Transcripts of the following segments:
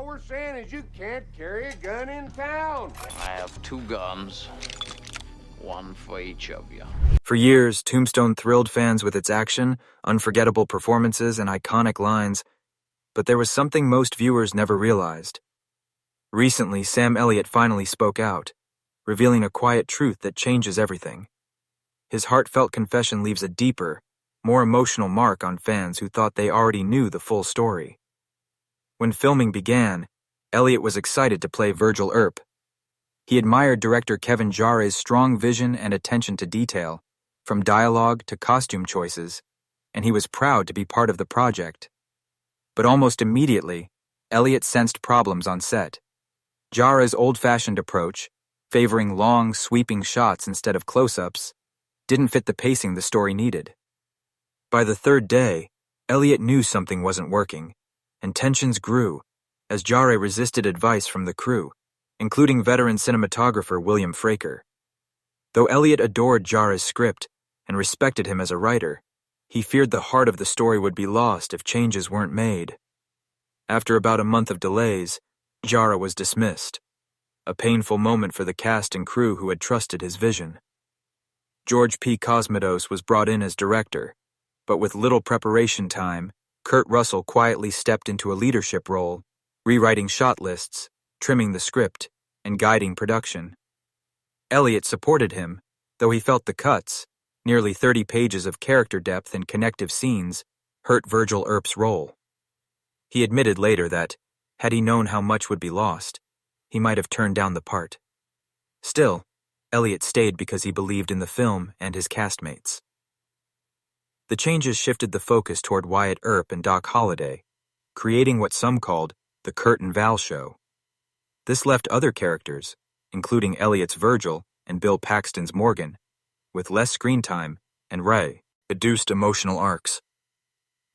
All we're saying is you can't carry a gun in town. I have 2 guns, one for each of you. For years, Tombstone thrilled fans with its action, unforgettable performances, and iconic lines, but there was something most viewers never realized. Recently, Sam Elliott finally spoke out, revealing a quiet truth that changes everything. His heartfelt confession leaves a deeper, more emotional mark on fans who thought they already knew the full story. When filming began, Elliot was excited to play Virgil Earp. He admired director Kevin Costner's strong vision and attention to detail, from dialogue to costume choices, and he was proud to be part of the project. But almost immediately, Elliot sensed problems on set. Costner's old-fashioned approach, favoring long, sweeping shots instead of close-ups, didn't fit the pacing the story needed. By the 3rd day, Elliot knew something wasn't working, and tensions grew as Costner resisted advice from the crew, including veteran cinematographer William Fraker. Though Elliot adored Costner's script and respected him as a writer, he feared the heart of the story would be lost if changes weren't made. After about a month of delays, Costner was dismissed, a painful moment for the cast and crew who had trusted his vision. George P. Cosmatos was brought in as director, but with little preparation time, Kurt Russell quietly stepped into a leadership role, rewriting shot lists, trimming the script, and guiding production. Elliot supported him, though he felt the cuts, nearly 30 pages of character depth and connective scenes, hurt Virgil Earp's role. He admitted later that, had he known how much would be lost, he might have turned down the part. Still, Elliot stayed because he believed in the film and his castmates. The changes shifted the focus toward Wyatt Earp and Doc Holliday, creating what some called the Kurt and Val show. This left other characters, including Elliot's Virgil and Bill Paxton's Morgan, with less screen time and reduced emotional arcs.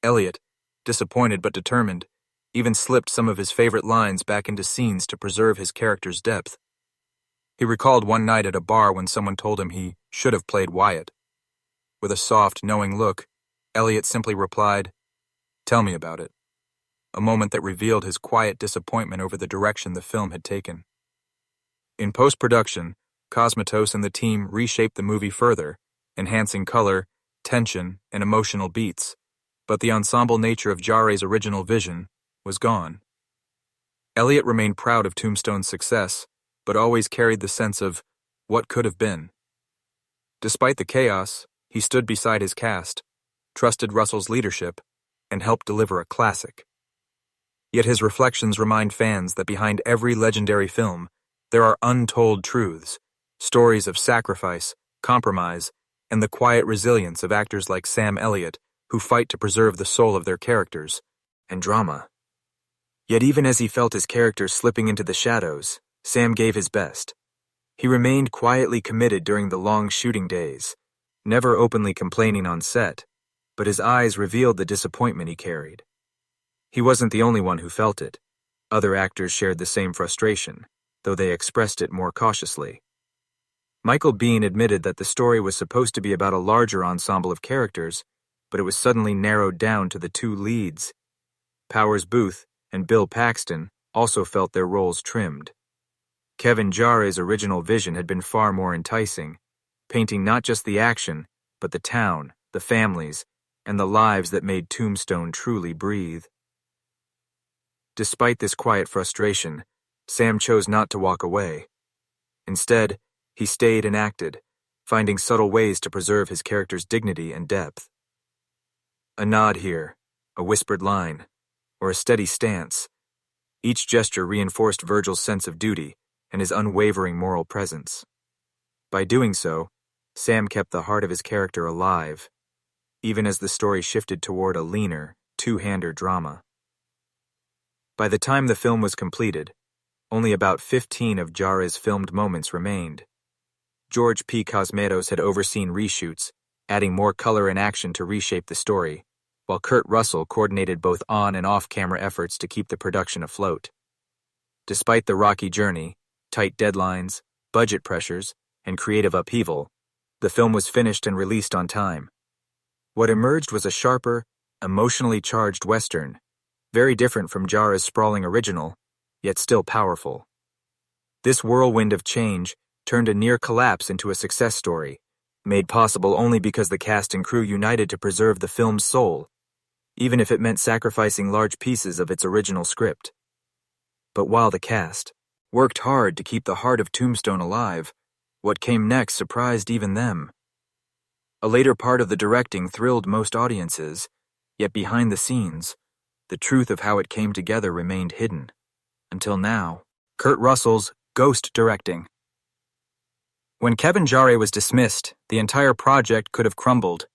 Elliot, disappointed but determined, even slipped some of his favorite lines back into scenes to preserve his character's depth. He recalled one night at a bar when someone told him he should have played Wyatt. With a soft, knowing look, Elliot simply replied, "Tell me about it," a moment that revealed his quiet disappointment over the direction the film had taken. In post-production, Cosmatos and the team reshaped the movie further, enhancing color, tension, and emotional beats, but the ensemble nature of Costner's original vision was gone. Elliot remained proud of Tombstone's success, but always carried the sense of what could have been. Despite the chaos, he stood beside his cast, trusted Russell's leadership, and helped deliver a classic. Yet his reflections remind fans that behind every legendary film, there are untold truths, stories of sacrifice, compromise, and the quiet resilience of actors like Sam Elliott who fight to preserve the soul of their characters, and drama. Yet even as he felt his characters slipping into the shadows, Sam gave his best. He remained quietly committed during the long shooting days, never openly complaining on set, but his eyes revealed the disappointment he carried. He wasn't the only one who felt it. Other actors shared the same frustration, though they expressed it more cautiously. Michael Biehn admitted that the story was supposed to be about a larger ensemble of characters, but it was suddenly narrowed down to the 2 leads. Powers Booth and Bill Paxton also felt their roles trimmed. Kevin Costner's original vision had been far more enticing, painting not just the action, but the town, the families, and the lives that made Tombstone truly breathe. Despite this quiet frustration, Sam chose not to walk away. Instead, he stayed and acted, finding subtle ways to preserve his character's dignity and depth. A nod here, a whispered line, or a steady stance. Each gesture reinforced Virgil's sense of duty and his unwavering moral presence. By doing so, Sam kept the heart of his character alive, even as the story shifted toward a leaner, two-hander drama. By the time the film was completed, only about 15 of Costner's filmed moments remained. George P. Cosmatos had overseen reshoots, adding more color and action to reshape the story, while Kurt Russell coordinated both on- and off-camera efforts to keep the production afloat. Despite the rocky journey, tight deadlines, budget pressures, and creative upheaval, the film was finished and released on time. What emerged was a sharper, emotionally charged Western, very different from Costner's sprawling original, yet still powerful. This whirlwind of change turned a near collapse into a success story, made possible only because the cast and crew united to preserve the film's soul, even if it meant sacrificing large pieces of its original script. But while the cast worked hard to keep the heart of Tombstone alive, what came next surprised even them. A later part of the directing thrilled most audiences, yet behind the scenes, the truth of how it came together remained hidden. Until now, Kurt Russell's ghost directing. When Kevin Jarre was dismissed, the entire project could have crumbled.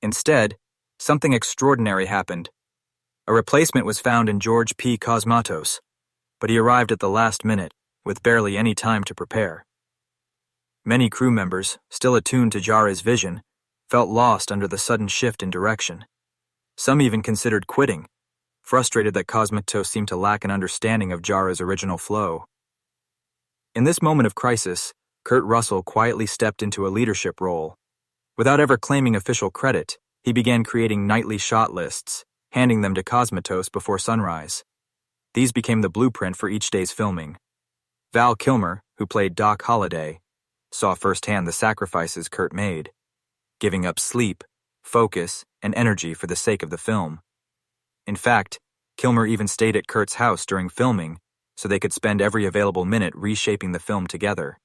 Instead, something extraordinary happened. A replacement was found in George P. Cosmatos, but he arrived at the last minute, with barely any time to prepare. Many crew members, still attuned to Jarre's vision, felt lost under the sudden shift in direction. Some even considered quitting, frustrated that Cosmatos seemed to lack an understanding of Jarre's original flow. In this moment of crisis, Kurt Russell quietly stepped into a leadership role. Without ever claiming official credit, he began creating nightly shot lists, handing them to Cosmatos before sunrise. These became the blueprint for each day's filming. Val Kilmer, who played Doc Holliday, saw firsthand the sacrifices Kurt made, giving up sleep, focus, and energy for the sake of the film. In fact, Kilmer even stayed at Kurt's house during filming so they could spend every available minute reshaping the film together.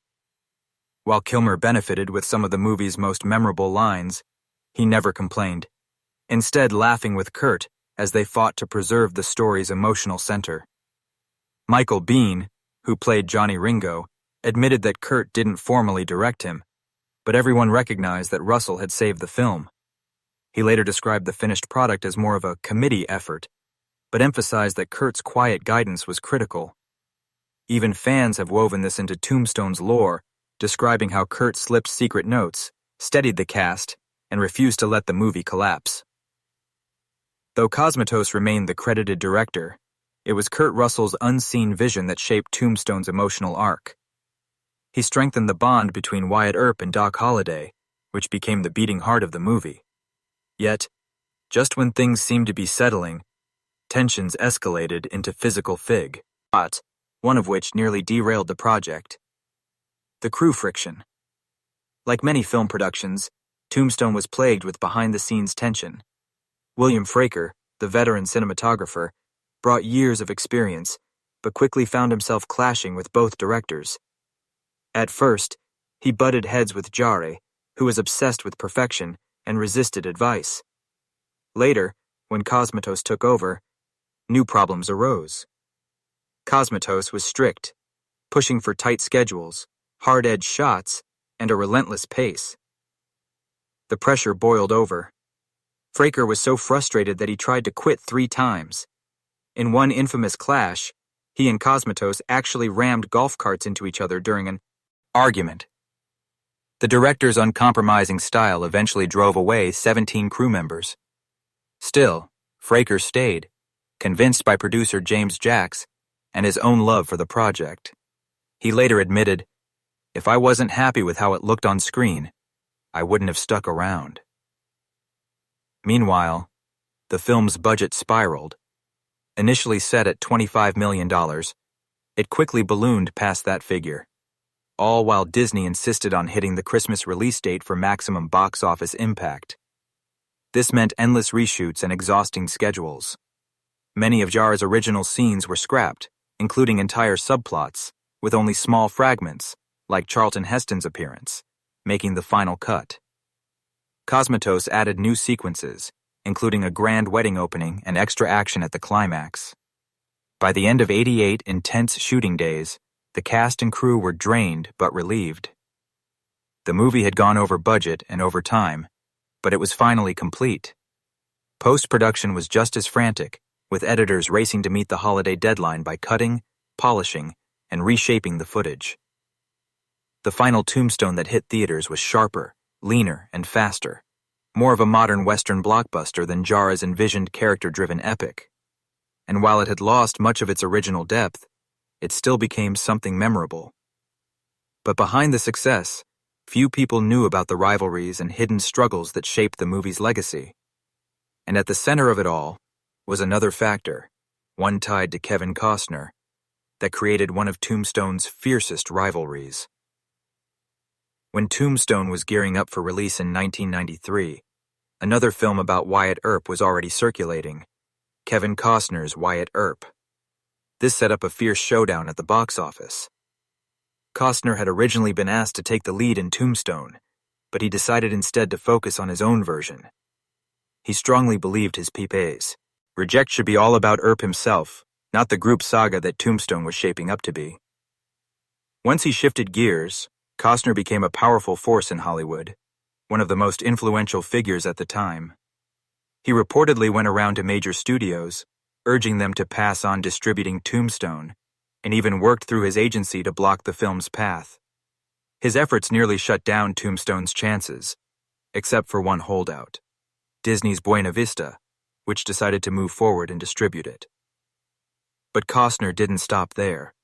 While Kilmer benefited with some of the movie's most memorable lines, he never complained, instead laughing with Kurt as they fought to preserve the story's emotional center. Michael Biehn, who played Johnny Ringo, admitted that Kurt didn't formally direct him, but everyone recognized that Russell had saved the film. He later described the finished product as more of a committee effort, but emphasized that Kurt's quiet guidance was critical. Even fans have woven this into Tombstone's lore, describing how Kurt slipped secret notes, steadied the cast, and refused to let the movie collapse. Though Cosmatos remained the credited director, it was Kurt Russell's unseen vision that shaped Tombstone's emotional arc. He strengthened the bond between Wyatt Earp and Doc Holliday, which became the beating heart of the movie. Yet, just when things seemed to be settling, tensions escalated into physical fig, one of which nearly derailed the project. The crew friction. Like many film productions, Tombstone was plagued with behind-the-scenes tension. William Fraker, the veteran cinematographer, brought years of experience, but quickly found himself clashing with both directors. At first, he butted heads with Jarre, who was obsessed with perfection and resisted advice. Later, when Cosmatos took over, new problems arose. Cosmatos was strict, pushing for tight schedules, hard-edged shots, and a relentless pace. The pressure boiled over. Fraker was so frustrated that he tried to quit 3 times. In one infamous clash, he and Cosmatos actually rammed golf carts into each other during an argument. The director's uncompromising style eventually drove away 17 crew members. Still, Fraker stayed, convinced by producer James Jacks and his own love for the project. He later admitted, "If I wasn't happy with how it looked on screen, I wouldn't have stuck around." Meanwhile, the film's budget spiraled. Initially set at $25 million, it quickly ballooned past that figure, all while Disney insisted on hitting the Christmas release date for maximum box office impact. This meant endless reshoots and exhausting schedules. Many of Jarre's original scenes were scrapped, including entire subplots, with only small fragments, like Charlton Heston's appearance, making the final cut. Cosmatos added new sequences, including a grand wedding opening and extra action at the climax. By the end of 88 intense shooting days, the cast and crew were drained but relieved. The movie had gone over budget and over time, but it was finally complete. Post-production was just as frantic, with editors racing to meet the holiday deadline by cutting, polishing, and reshaping the footage. The final Tombstone that hit theaters was sharper, leaner, and faster, more of a modern Western blockbuster than Jarre's envisioned character-driven epic. And while it had lost much of its original depth, it still became something memorable. But behind the success, few people knew about the rivalries and hidden struggles that shaped the movie's legacy. And at the center of it all was another factor, one tied to Kevin Costner, that created one of Tombstone's fiercest rivalries. When Tombstone was gearing up for release in 1993, another film about Wyatt Earp was already circulating, Kevin Costner's Wyatt Earp. This set up a fierce showdown at the box office. Costner had originally been asked to take the lead in Tombstone, but he decided instead to focus on his own version. He strongly believed his pipes. Reject should be all about Earp himself, not the group saga that Tombstone was shaping up to be. Once he shifted gears, Costner became a powerful force in Hollywood, one of the most influential figures at the time. He reportedly went around to major studios, urging them to pass on distributing Tombstone, and even worked through his agency to block the film's path. His efforts nearly shut down Tombstone's chances, except for one holdout, Disney's Buena Vista, which decided to move forward and distribute it. But Costner didn't stop there.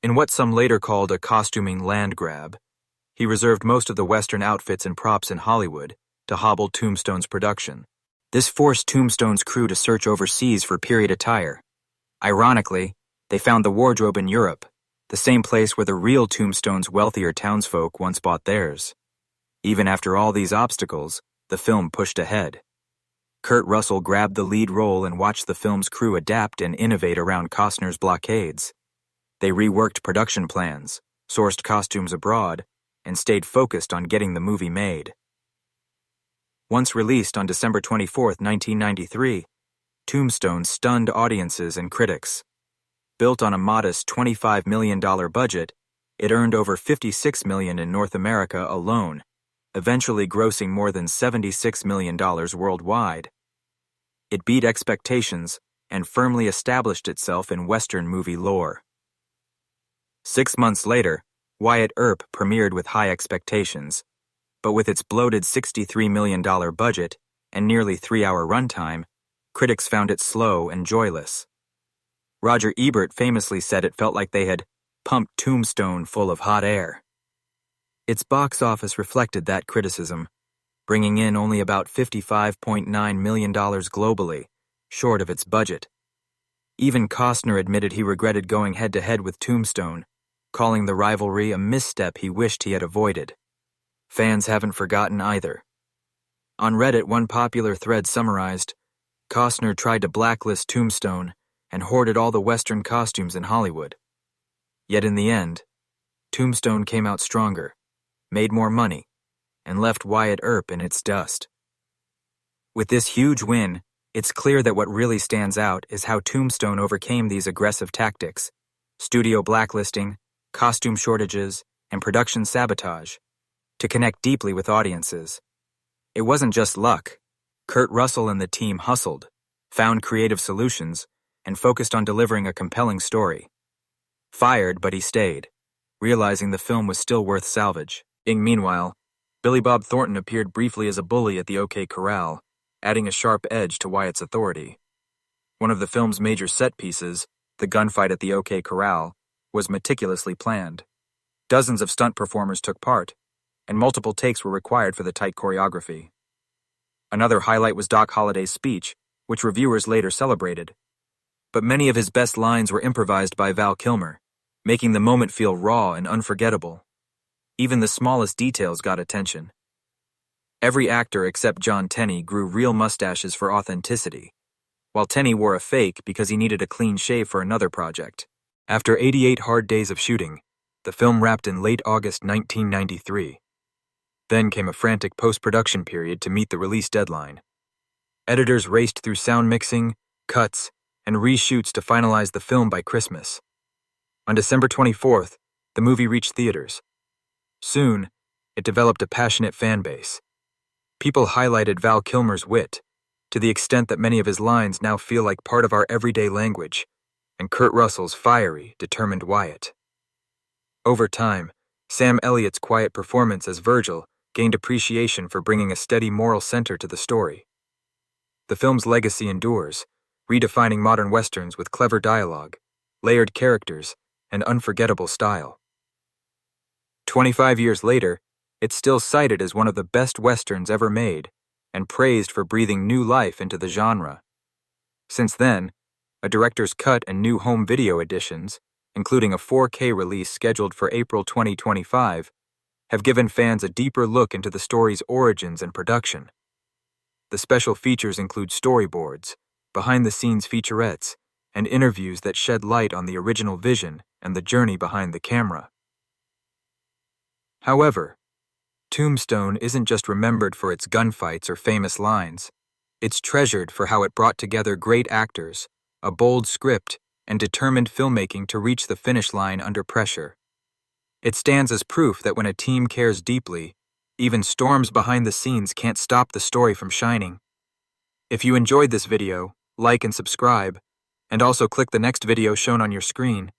In what some later called a costuming land grab, he reserved most of the Western outfits and props in Hollywood to hobble Tombstone's production. This forced Tombstone's crew to search overseas for period attire. Ironically, they found the wardrobe in Europe, the same place where the real Tombstone's wealthier townsfolk once bought theirs. Even after all these obstacles, the film pushed ahead. Kurt Russell grabbed the lead role and watched the film's crew adapt and innovate around Costner's blockades. They reworked production plans, sourced costumes abroad, and stayed focused on getting the movie made. Once released on December 24, 1993, Tombstone stunned audiences and critics. Built on a modest $25 million budget, it earned over $56 million in North America alone, eventually grossing more than $76 million worldwide. It beat expectations and firmly established itself in Western movie lore. 6 months later, Wyatt Earp premiered with high expectations, but with its bloated $63 million budget and nearly 3-hour runtime, critics found it slow and joyless. Roger Ebert famously said it felt like they had pumped Tombstone full of hot air. Its box office reflected that criticism, bringing in only about $55.9 million globally, short of its budget. Even Costner admitted he regretted going head-to-head with Tombstone, calling the rivalry a misstep he wished he had avoided. Fans haven't forgotten either. On Reddit, one popular thread summarized, Costner tried to blacklist Tombstone and hoarded all the Western costumes in Hollywood. Yet in the end, Tombstone came out stronger, made more money, and left Wyatt Earp in its dust. With this huge win, it's clear that what really stands out is how Tombstone overcame these aggressive tactics, studio blacklisting, costume shortages, and production sabotage, to connect deeply with audiences. It wasn't just luck. Kurt Russell and the team hustled, found creative solutions, and focused on delivering a compelling story. Fired, but he stayed, realizing the film was still worth salvage. Meanwhile, Billy Bob Thornton appeared briefly as a bully at the OK Corral, adding a sharp edge to Wyatt's authority. One of the film's major set pieces, the gunfight at the OK Corral, was meticulously planned. Dozens of stunt performers took part, and multiple takes were required for the tight choreography. Another highlight was Doc Holliday's speech, which reviewers later celebrated. But many of his best lines were improvised by Val Kilmer, making the moment feel raw and unforgettable. Even the smallest details got attention. Every actor except John Tenney grew real mustaches for authenticity, while Tenney wore a fake because he needed a clean shave for another project. After 88 hard days of shooting, the film wrapped in late August 1993. Then came a frantic post-production period to meet the release deadline. Editors raced through sound mixing, cuts, and reshoots to finalize the film by Christmas. On December 24th, the movie reached theaters. Soon, it developed a passionate fan base. People highlighted Val Kilmer's wit, to the extent that many of his lines now feel like part of our everyday language, and Kurt Russell's fiery, determined Wyatt. Over time, Sam Elliott's quiet performance as Virgil gained appreciation for bringing a steady moral center to the story. The film's legacy endures, redefining modern westerns with clever dialogue, layered characters, and unforgettable style. 25 years later, it's still cited as one of the best westerns ever made, and praised for breathing new life into the genre. Since then, a director's cut and new home video editions, including a 4K release scheduled for April 2025, have given fans a deeper look into the story's origins and production. The special features include storyboards, behind-the-scenes featurettes, and interviews that shed light on the original vision and the journey behind the camera. However, Tombstone isn't just remembered for its gunfights or famous lines. It's treasured for how it brought together great actors, a bold script, and determined filmmaking to reach the finish line under pressure. It stands as proof that when a team cares deeply, even storms behind the scenes can't stop the story from shining. If you enjoyed this video, like and subscribe, and also click the next video shown on your screen.